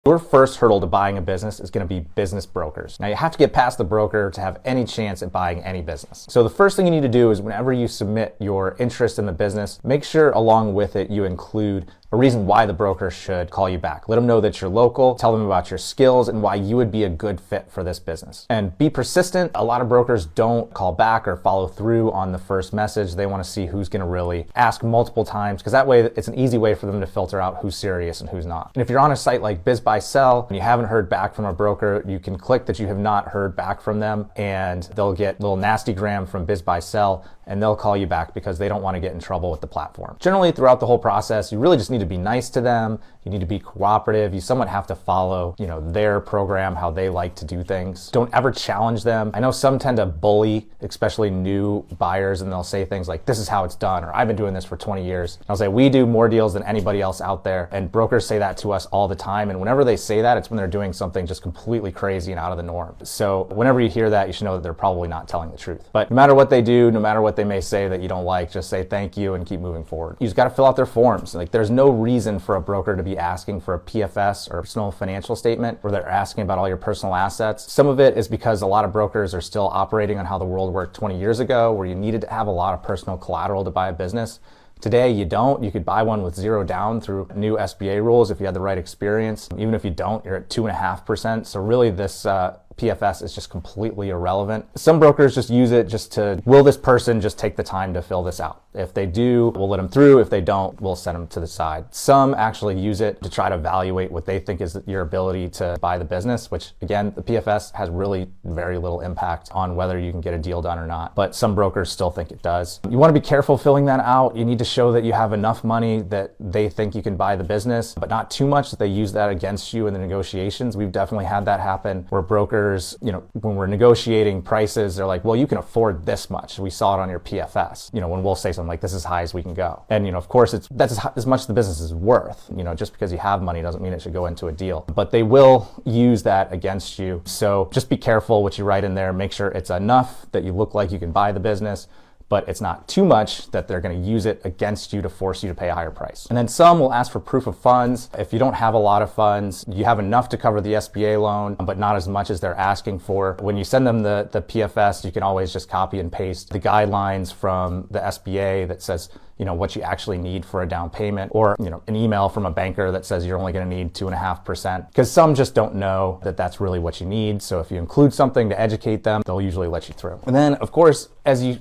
Your first hurdle to buying a business is going to be business brokers. Now you have to get past the broker to have any chance at buying any business. So the first thing you need to do is whenever you submit your interest in the business, make sure along with it you include a reason why the broker should call you back. Let them know that you're local, tell them about your skills and why you would be a good fit for this business. And be persistent. A lot of brokers don't call back or follow through on the first message. They want to see who's going to really ask multiple times, because that way it's an easy way for them to filter out who's serious and who's not. And if you're on a site like BizBuySell and you haven't heard back from a broker, you can click that you have not heard back from them and they'll get a little nasty gram from BizBuySell and they'll call you back because they don't want to get in trouble with the platform. Generally, throughout the whole process, you really just need to be nice to them. You need to be cooperative. You somewhat have to follow, their program, how they like to do things. Don't ever challenge them. I know some tend to bully, especially new buyers, and they'll say things like, this is how it's done, or I've been doing this for 20 years. And I'll say, we do more deals than anybody else out there. And brokers say that to us all the time. And whenever they say that, it's when they're doing something just completely crazy and out of the norm. So whenever you hear that, you should know that they're probably not telling the truth. But no matter what they do, no matter what they may say that you don't like, just say thank you and keep moving forward. You just got to fill out their forms. Like, there's no reason for a broker to be asking for a PFS or personal financial statement where they're asking about all your personal assets. Some of it is because a lot of brokers are still operating on how the world worked 20 years ago, where you needed to have a lot of personal collateral to buy a business. Today, you don't. You could buy one with zero down through new SBA rules if you had the right experience. Even if you don't, you're at 2.5%. So really this PFS is just completely irrelevant. Some brokers just use it just to, will this person just take the time to fill this out? If they do, we'll let them through. If they don't, we'll send them to the side. Some actually use it to try to evaluate what they think is your ability to buy the business, which again, the PFS has really very little impact on whether you can get a deal done or not. But some brokers still think it does. You want to be careful filling that out. You need to show that you have enough money that they think you can buy the business, but not too much that they use that against you in the negotiations. We've definitely had that happen where brokers, when we're negotiating prices, they're like, well, you can afford this much. We saw it on your PFS. When we'll say something like, this is as high as we can go. And, of course, that's as much the business is worth. Just because you have money doesn't mean it should go into a deal. But they will use that against you. So just be careful what you write in there. Make sure it's enough that you look like you can buy the business, but it's not too much that they're going to use it against you to force you to pay a higher price. And then some will ask for proof of funds. If you don't have a lot of funds, you have enough to cover the SBA loan, but not as much as they're asking for. When you send them the PFS, you can always just copy and paste the guidelines from the SBA that says, what you actually need for a down payment, or, an email from a banker that says you're only going to need 2.5%, because some just don't know that that's really what you need. So if you include something to educate them, they'll usually let you through. And then, of course, as you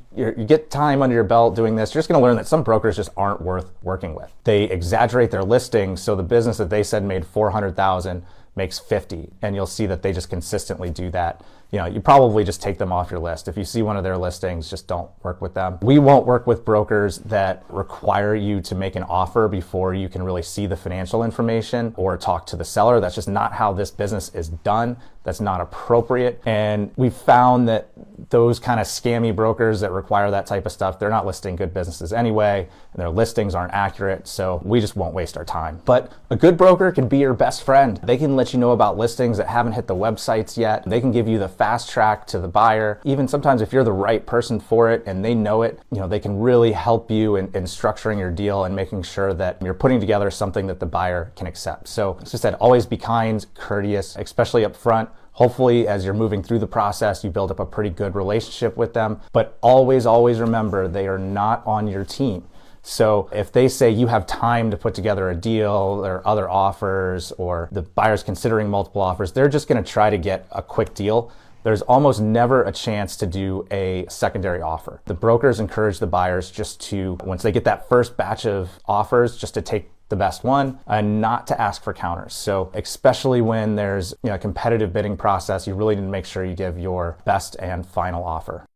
get time under your belt doing this, you're just going to learn that some brokers just aren't worth working with. They exaggerate their listings, so the business that they said made 400,000 makes 50, and you'll see that they just consistently do that. You probably just take them off your list. If you see one of their listings, just don't work with them. We won't work with brokers that require you to make an offer before you can really see the financial information or talk to the seller. That's just not how this business is done. That's not appropriate. And we've found that those kind of scammy brokers that require that type of stuff, they're not listing good businesses anyway, and their listings aren't accurate, so we just won't waste our time. But a good broker can be your best friend. They can let you know about listings that haven't hit the websites yet. They can give you the fast track to the buyer. Even sometimes if you're the right person for it and they know it, they can really help you in structuring your deal and making sure that you're putting together something that the buyer can accept. So as I said, always be kind, courteous, especially up front. Hopefully, as you're moving through the process, you build up a pretty good relationship with them. But always, always remember, they are not on your team. So if they say you have time to put together a deal or other offers, or the buyer's considering multiple offers, they're just going to try to get a quick deal. There's almost never a chance to do a secondary offer. The brokers encourage the buyers just to, once they get that first batch of offers, just to take the best one and not to ask for counters. So especially when there's a competitive bidding process, you really need to make sure you give your best and final offer.